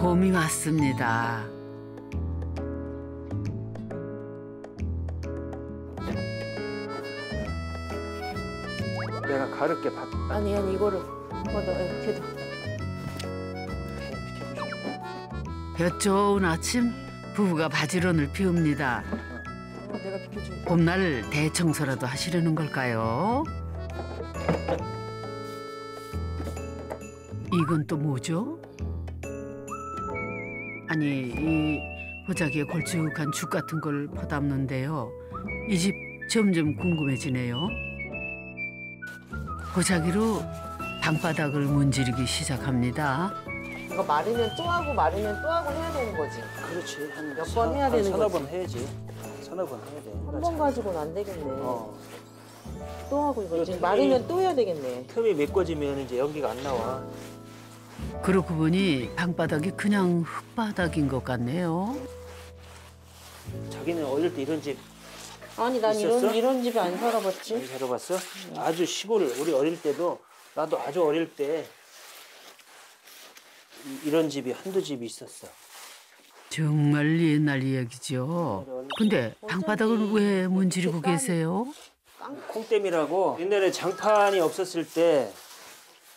봄이 왔습니다. 내가 가를게. 아니 이거를 이렇게. 볕 좋은 아침 부부가 바지런을 피웁니다. 내가 비켜줄게. 봄날 대청소라도 하시려는 걸까요? 이건 또 뭐죠? 아니, 이 보자기에 걸쭉한 죽 같은 걸 퍼담는데요. 이 집 점점 궁금해지네요. 보자기로 방바닥을 문지르기 시작합니다. 이거 마르면 또 하고 마르면 또 하고 해야 되는 거지. 그렇지. 몇 번 해야 되는 서너 거지. 번 해야지. 서너 번 해야 돼. 한 번 가지고는 안 되겠네. 또 하고 이거 이제 틈이- 마르면 또 해야 되겠네. 틈이 메꿔지면 이제 연기가 안 나와. 그러고 보니 방바닥이 그냥 흙바닥인 것 같네요. 자기는 어릴 때 이런 집 아니 난 있었어? 이런 집에 안 많이 살아봤지. 살아봤어? 아주 시골, 우리 어릴 때도 나도 아주 어릴 때 이런 집이 한두 집이 있었어. 정말 옛날 이야기죠. 근데 방바닥을 왜 문지르고 계세요? 콩댐이라고 옛날에 장판이 없었을 때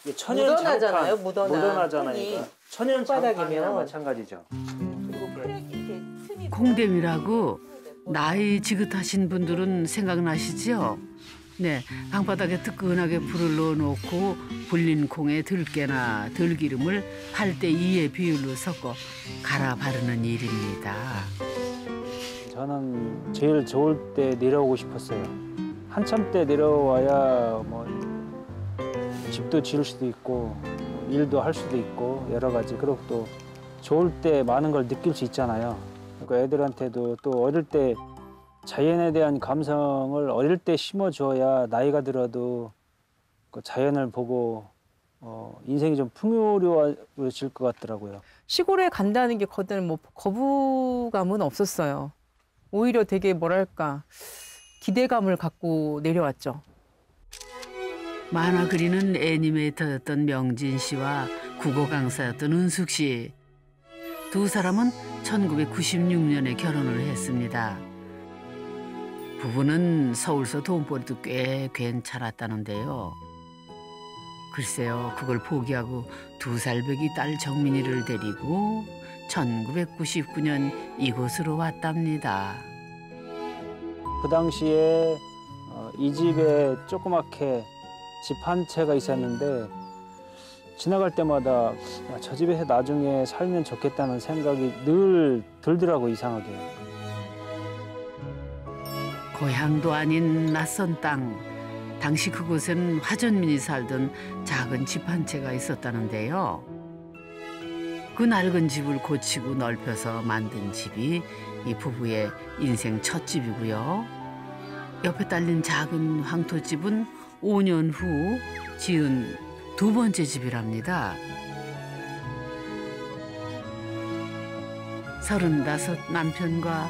이게 천연 묻어나잖아요, 장판, 묻어나잖아요. 이거. 천연 흙바닥이면. 장판이랑 마찬가지죠. 그리고 크랙 이렇게 틈이 콩댐이라고 나이 지긋하신 분들은 생각나시죠? 네, 방바닥에 뜨끈하게 불을 넣어놓고 불린 콩에 들깨나 들기름을 8:2의 비율로 섞어 갈아 바르는 일입니다. 저는 제일 좋을 때 내려오고 싶었어요. 한참 때 내려와야 뭐 집도 지을 수도 있고 일도 할 수도 있고 여러 가지. 그리고 또 좋을 때 많은 걸 느낄 수 있잖아요. 그러니까 애들한테도 또 어릴 때 자연에 대한 감성을 어릴 때 심어줘야 나이가 들어도 그 자연을 보고 인생이 좀 풍요로워질 것 같더라고요. 시골에 간다는 게 거다는 뭐 거부감은 없었어요. 오히려 되게 뭐랄까 기대감을 갖고 내려왔죠. 만화 그리는 애니메이터였던 명진 씨와 국어 강사였던 은숙 씨. 두 사람은 1996년에 결혼을 했습니다. 부부는 서울서 돈벌이도 꽤 괜찮았다는데요. 글쎄요, 그걸 포기하고 2살 배기 딸 정민이를 데리고 1999년 이곳으로 왔답니다. 그 당시에 이 집에 조그맣게 집 한 채가 있었는데 지나갈 때마다 저 집에서 나중에 살면 좋겠다는 생각이 늘 들더라고, 이상하게. 고향도 아닌 낯선 땅. 당시 그곳엔 화전민이 살던 작은 집 한 채가 있었다는데요. 그 낡은 집을 고치고 넓혀서 만든 집이 이 부부의 인생 첫 집이고요. 옆에 딸린 작은 황토집은 5년 후 지은 2번째 집이랍니다. 35 남편과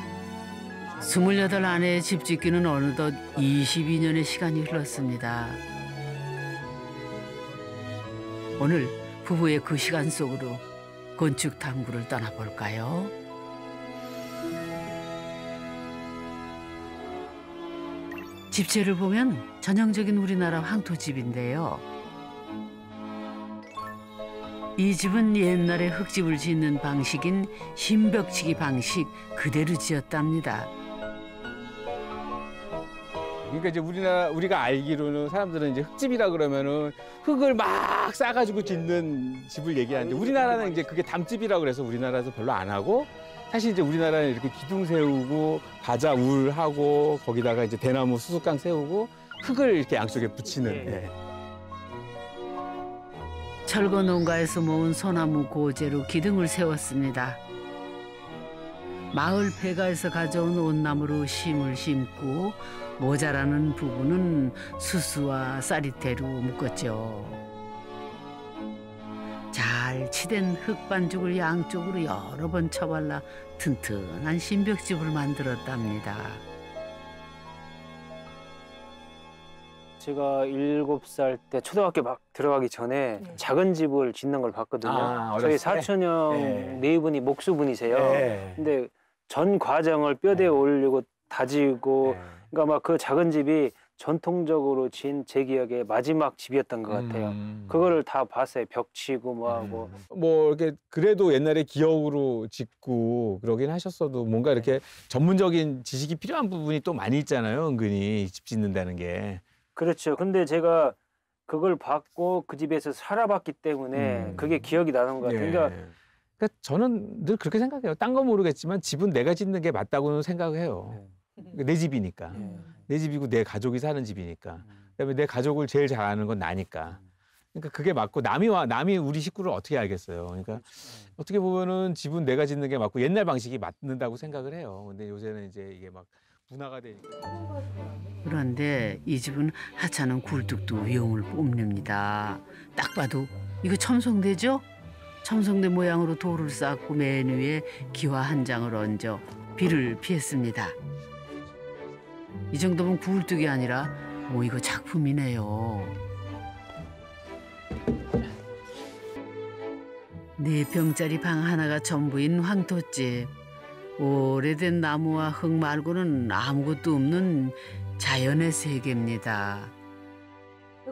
28 아내의 집 짓기는 어느덧 22년의 시간이 흘렀습니다. 오늘 부부의 그 시간 속으로 건축 탐구를 떠나볼까요? 집채를 보면 전형적인 우리나라 황토집인데요. 이 집은 옛날에 흙집을 짓는 방식인 신벽치기 방식 그대로 지었답니다. 그러니까 이제 우리가 알기로는 사람들은 이제 흙집이라 그러면은 흙을 막 싸가지고 짓는 집을 얘기하는데 우리나라는 이제 그게 담집이라고 그래서 우리나라에서 별로 안 하고 사실 이제 우리나라는 이렇게 기둥 세우고 바자 울 하고 거기다가 이제 대나무 수수깡 세우고 흙을 이렇게 양쪽에 붙이는. 예. 철거 농가에서 모은 소나무 고재로 기둥을 세웠습니다. 마을 폐가에서 가져온 온나무로 심을 심고 모자라는 부분은 수수와 쌀이태로 묶었죠. 잘 치댄 흙반죽을 양쪽으로 여러 번 쳐발라 튼튼한 신벽집을 만들었답니다. 제가 7살 때 초등학교 막 들어가기 전에 작은 집을 짓는 걸 봤거든요. 저희 사촌 형 네 분이 목수분이세요. 근데 전 과정을 뼈대에 올리고 다지고 그러니까 막 그 작은 집이 전통적으로 지은 제 기억에 마지막 집이었던 것 같아요. 그거를 다 봤어요. 벽 치고 뭐 하고. 뭐 이렇게 그래도 옛날에 기억으로 짓고 그러긴 하셨어도 뭔가 이렇게 전문적인 지식이 필요한 부분이 또 많이 있잖아요. 은근히 집 짓는다는 게. 그렇죠. 근데 제가 그걸 봤고 그 집에서 살아봤기 때문에 그게 기억이 나는 것 같아요. 예. 그러니까 저는 늘 그렇게 생각해요. 딴 건 모르겠지만 집은 내가 짓는 게 맞다고는 생각해요. 내 집이니까. 내 집이고 내 가족이 사는 집이니까. 그다음에 내 가족을 제일 잘 아는 건 나니까. 그러니까 그게 맞고 남이 우리 식구를 어떻게 알겠어요. 그러니까 어떻게 보면은 집은 내가 짓는 게 맞고 옛날 방식이 맞는다고 생각을 해요. 근데 요새는 이제 이게 막 분화가 되니까. 그런데 이 집은 하찮은 굴뚝도 위험을 뽐냅니다. 딱 봐도 이거 첨성대죠? 첨성대 모양으로 돌을 쌓고 맨 위에 기와 한 장을 얹어 비를 피했습니다. 이 정도면 굴뚝이 아니라 뭐 이거 작품이네요. 4평짜리 방 하나가 전부인 황토집. 오래된 나무와 흙 말고는 아무것도 없는 자연의 세계입니다.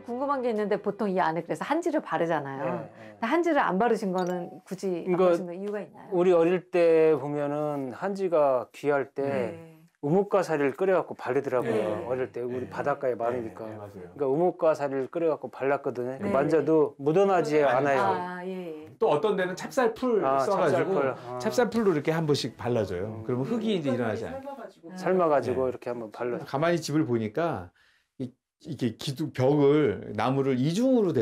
궁금한 게 있는데 보통 이 안에 그래서 한지를 바르잖아요. 네. 한지를 안 바르신 거는 굳이 안 이거 바르신 거 이유가 있나요? 우리 어릴 때 보면은 한지가 귀할 때 우뭇가사리를 끓여갖고 바르더라고요. 어릴 때 우리 바닷가에 많으니까. 맞아요. 그러니까 우뭇가사리를 끓여갖고 발랐거든요. 네. 만져도 묻어나지 않아요. 아, 예. 또 어떤 데는 찹쌀풀 써가지고 찹쌀풀. 찹쌀풀로 이렇게 한 번씩 발라줘요. 그러면 흙이 이제 일어나지 않아요. 삶아가지고 네. 이렇게 한번 발라. 가만히 집을 보니까 이게 나무를 2중으로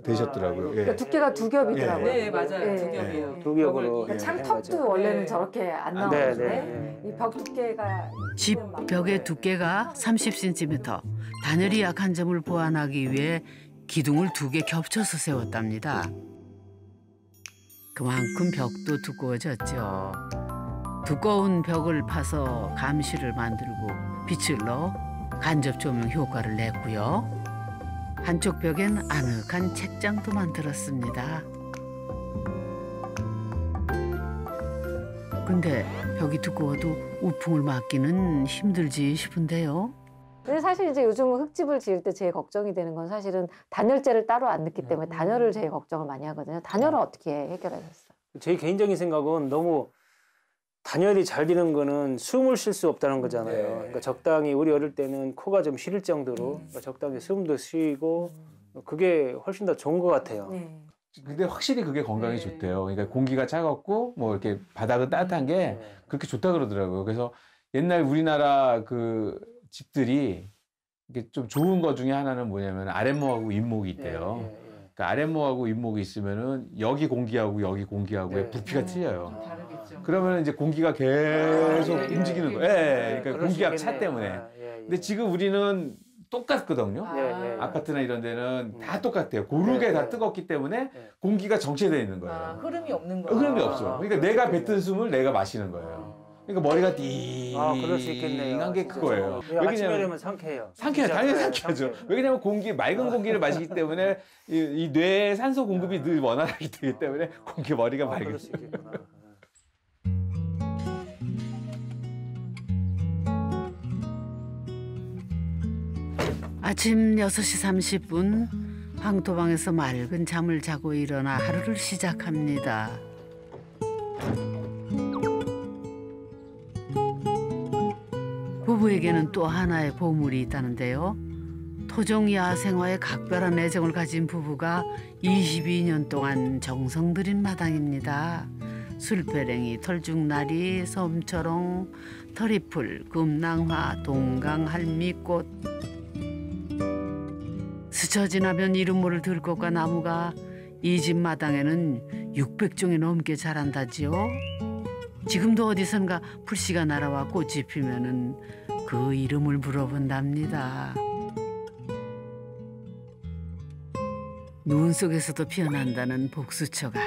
되셨더라고요. 예. 그러니까 두께가 두 겹이더라고요. 네, 맞아요. 예. 두 겹이에요. 두 겹으로. 그러니까 예, 창턱도 해가지고. 원래는 네. 저렇게 안 네, 나오는데 네. 이 벽 두께가 집 벽의 두께가 30cm, 단열이 약한 점을 보완하기 위해 기둥을 2개 겹쳐서 세웠답니다. 그만큼 벽도 두꺼워졌죠. 두꺼운 벽을 파서 감시를 만들고 빛을 넣어 간접 조명 효과를 냈고요. 한쪽 벽엔 아늑한 책장도 만들었습니다. 근데 벽이 두꺼워도 우풍을 막기는 힘들지 싶은데요. 근데 사실 이제 요즘은 흙집을 지을 때 제일 걱정이 되는 건 사실은 단열재를 따로 안 넣기 때문에 단열을 제일 걱정을 많이 하거든요. 단열은 어떻게 해결하셨어요? 제 개인적인 생각은 너무 단열이 잘 되는 거는 숨을 쉴 수 없다는 거잖아요. 그러니까 적당히 우리 어릴 때는 코가 좀 시릴 정도로 그러니까 적당히 숨도 쉬고 그게 훨씬 더 좋은 것 같아요. 네. 근데 확실히 그게 건강에 좋대요. 그러니까 공기가 차갑고 뭐 이렇게 바닥은 따뜻한 게 그렇게 좋다 그러더라고요. 그래서 옛날 우리나라 그 집들이 이게 좀 좋은 거 중에 하나는 뭐냐면 아랫목하고 윗목이 있대요. 그러니까 아랫목하고 윗목이 있으면은 여기 공기하고 여기 공기하고의 부피가 틀려요. 다르겠죠. 그러면 이제 공기가 계속 움직이는 거예요. 예, 그러니까 그럴 수 공기압 차 있겠네요. 때문에. 근데 지금 우리는 똑같거든요. 아파트나 이런 데는 다 똑같아요. 고르게 다 뜨겁기 때문에 공기가 정체되어 있는 거예요. 흐름이 없는 거예요. 흐름이 없어. 그러니까 내가 뱉은 숨을 내가 마시는 거예요. 그러니까 머리가 그럴 수 있겠네요. 띵한 게 진짜. 그거예요. 아침에 되면 상쾌해요. 상쾌해, 진짜. 당연히 네, 상쾌하죠. 상쾌해요. 왜냐하면 맑은 공기를 마시기 때문에 이 뇌에 산소 공급이 늘 원활하게 되기 때문에 머리가 그럴 맑은. 수 있겠구나. 아침 6시 30분 황토방에서 맑은 잠을 자고 일어나 하루를 시작합니다. 부부에게는 또 하나의 보물이 있다는데요. 토종 야생화에 각별한 애정을 가진 부부가 22년 동안 정성 들인 마당입니다. 술배랭이, 털죽나리, 섬초롱, 터리풀, 금낭화, 동강, 할미꽃. 스쳐 지나면 이름 모를 들꽃과 나무가 이 집 마당에는 600종이 넘게 자란다지요. 지금도 어디선가 풀씨가 날아와 꽃이 피면은 그 이름을 물어본답니다. 눈 속에서도 피어난다는 복수초가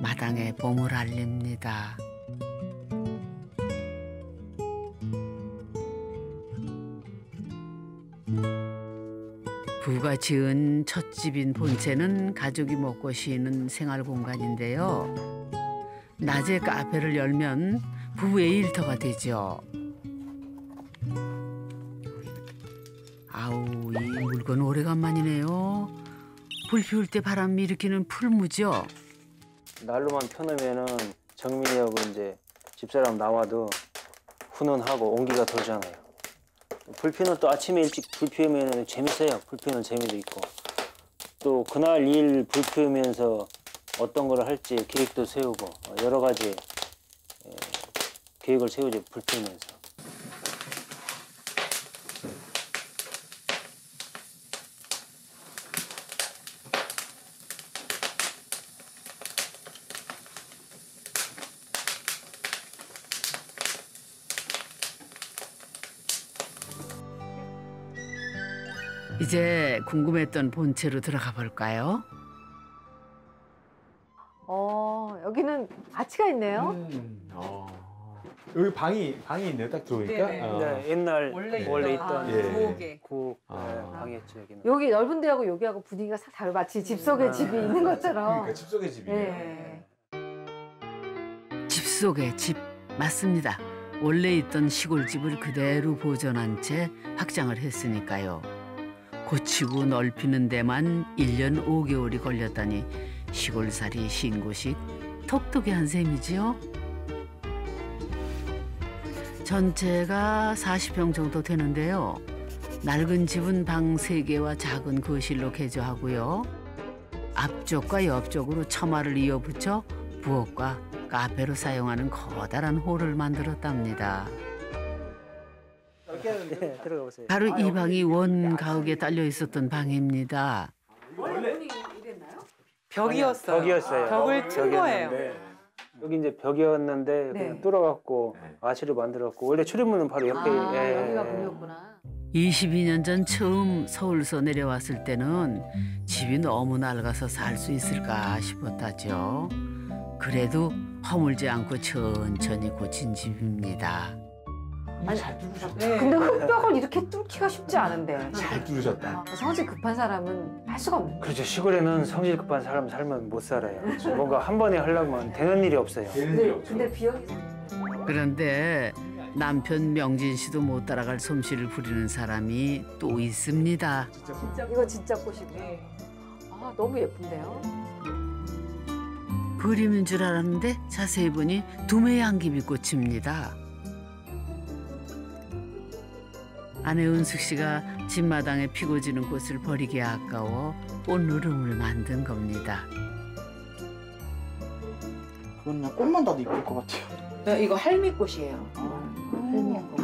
마당에 봄을 알립니다. 부가 지은 첫 집인 본체는 가족이 먹고 쉬는 생활 공간인데요. 낮에 카페를 열면 부부의 일터가 되죠. 아우, 이 물건 오래간만이네요. 불 피울 때 바람 일으키는 풀무죠. 난로만 펴놓으면은 정민이하고 이제 집사람 나와도 훈훈하고 온기가 돌잖아요. 불 피우는 또 아침에 일찍 불 피우면 재밌어요. 불 피우는 재미도 있고. 또 그날 일 불 피우면서 어떤 걸 할지 계획도 세우고 여러 가지 계획을 세우죠. 불 피우면서. 이제 궁금했던 본체로 들어가 볼까요? 여기는 아치가 있네요. 여기 방이 있네요. 딱 들어오니까. 네네. 네, 옛날 원래 있던 예. 부엌에. 방이었죠. 여기는. 여기 넓은 데하고 여기하고 분위기가 싹 다르. 마치 집 속에 집이 있는 것처럼. 그러니까 집 속의 집이에요. 네. 집 속의 집 맞습니다. 원래 있던 시골집을 그대로 보존한 채 확장을 했으니까요. 고치고 넓히는 데만 1년 5개월이 걸렸다니 시골살이 신고식 톡톡히 한 셈이지요. 전체가 40평 정도 되는데요. 낡은 집은 방 3개와 작은 거실로 개조하고요. 앞쪽과 옆쪽으로 처마를 이어붙여 부엌과 카페로 사용하는 커다란 홀을 만들었답니다. 네, 들어가 보세요. 바로 이 방이 원 가옥에 딸려 있었던 방입니다. 벽이었어요. 벽이었어요. 벽을 튼 거예요. 여기 이제 벽이었는데 네. 그냥 뚫어갖고 아치를 만들었고 원래 출입문은 바로 옆에. 여기가 문이었구나. 22년 전 처음 서울서 내려왔을 때는 집이 너무 낡아서 살 수 있을까 싶었다죠. 그래도 허물지 않고 천천히 고친 집입니다. 아니, 잘 뚫으셨다. 네. 근데 흙벽을 이렇게 뚫기가 쉽지 않은데. 잘 뚫으셨다. 성질 급한 사람은 할 수가 없는 거예요. 그렇죠. 시골에는 성질 급한 사람 살면 못 살아요. 뭔가 한 번에 하려면 되는 일이 없어요. 근데 비용이 그런데 남편 명진 씨도 못 따라갈 솜씨를 부리는 사람이 또 있습니다. 이거 진짜 꽃이고. 아, 너무 예쁜데요. 그림인 줄 알았는데 자세히 보니 두메 양귀비 꽃입니다. 아내 은숙 씨가 집마당에 피고 지는 꽃을 버리기 아까워 꽃누름을 만든 겁니다. 그건 꽃만 봐도 이쁠 것 같아요. 이거 할미꽃이에요. 할미꽃.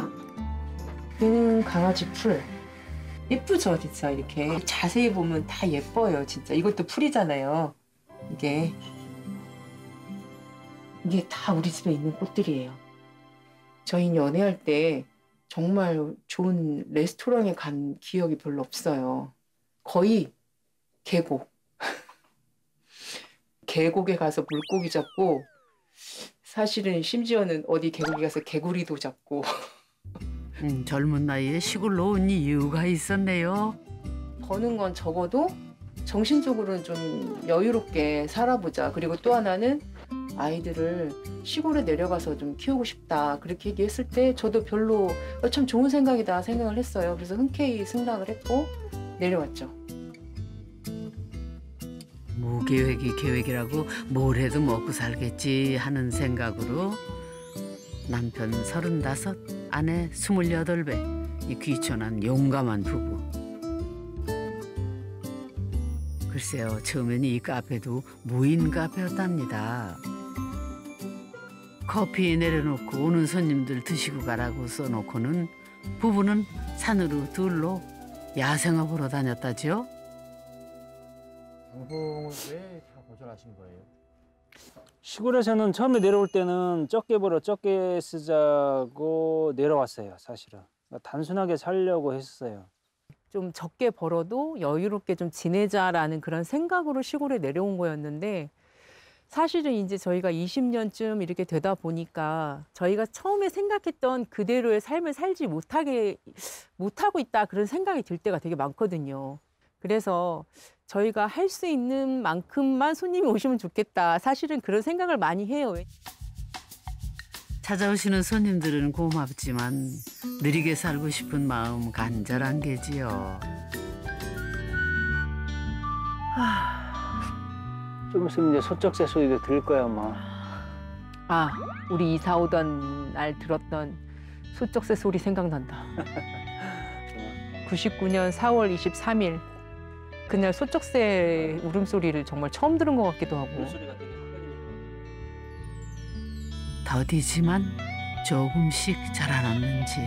얘는 강아지 풀. 예쁘죠, 진짜 이렇게 자세히 보면 다 예뻐요, 진짜. 이것도 풀이잖아요. 이게 다 우리 집에 있는 꽃들이에요. 저희 연애할 때 정말 좋은 레스토랑에 간 기억이 별로 없어요. 거의 계곡. 계곡에 가서 물고기 잡고 사실은 심지어는 어디 계곡에 가서 개구리도 잡고 젊은 나이에 시골로 온 이유가 있었네요. 버는 건 적어도 정신적으로는 좀 여유롭게 살아보자. 그리고 또 하나는 아이들을 시골에 내려가서 좀 키우고 싶다. 그렇게 얘기했을 때 저도 별로 참 좋은 생각이다 생각을 했어요. 그래서 흔쾌히 승낙을 했고 내려왔죠. 무계획이 계획이라고 뭘 해도 먹고 살겠지 하는 생각으로 남편 35, 아내 28배, 이 귀촌한 용감한 부부. 글쎄요, 처음엔 이 카페도 무인 카페였답니다. 커피 내려놓고 오는 손님들 드시고 가라고 써놓고는 부부는 산으로 둘러 야생화 보러 다녔다죠. 방송을 왜 다 거절하신 거예요? 시골에서는 처음에 내려올 때는 적게 벌어 적게 쓰자고 내려왔어요. 사실은 단순하게 살려고 했어요. 좀 적게 벌어도 여유롭게 좀 지내자라는 그런 생각으로 시골에 내려온 거였는데 사실은 이제 저희가 20년쯤 이렇게 되다 보니까 저희가 처음에 생각했던 그대로의 삶을 살지 못하고 있다 그런 생각이 들 때가 되게 많거든요. 그래서 저희가 할 수 있는 만큼만 손님이 오시면 좋겠다. 사실은 그런 생각을 많이 해요. 찾아오시는 손님들은 고맙지만 느리게 살고 싶은 마음 간절한 게지요. 좀 있으면 이제 소쩍새 소리도 들릴 거야, 아마. 아, 우리 이사 오던 날 들었던 소쩍새 소리 생각난다. 99년 4월 23일 그날 소쩍새 울음소리를 정말 처음 들은 것 같기도 하고. 더디지만 조금씩 자라나는 집.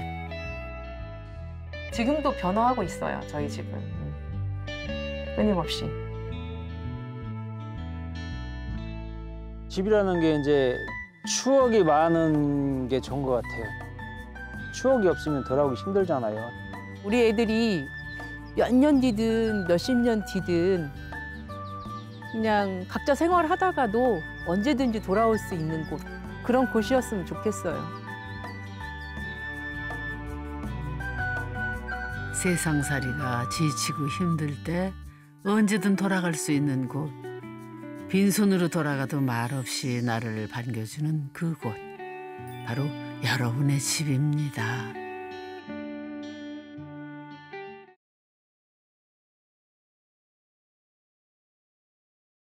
지금도 변화하고 있어요, 저희 집은. 끊임없이. 집이라는 게 이제 추억이 많은 게 좋은 것 같아요. 추억이 없으면 덜하기 힘들잖아요. 우리 애들이 몇 년 뒤든 몇십 년 뒤든 그냥 각자 생활하다가도 언제든지 돌아올 수 있는 곳, 그런 곳이었으면 좋겠어요. 세상살이가 지치고 힘들 때 언제든 돌아갈 수 있는 곳. 빈손으로 돌아가도 말없이 나를 반겨주는 그곳. 바로 여러분의 집입니다.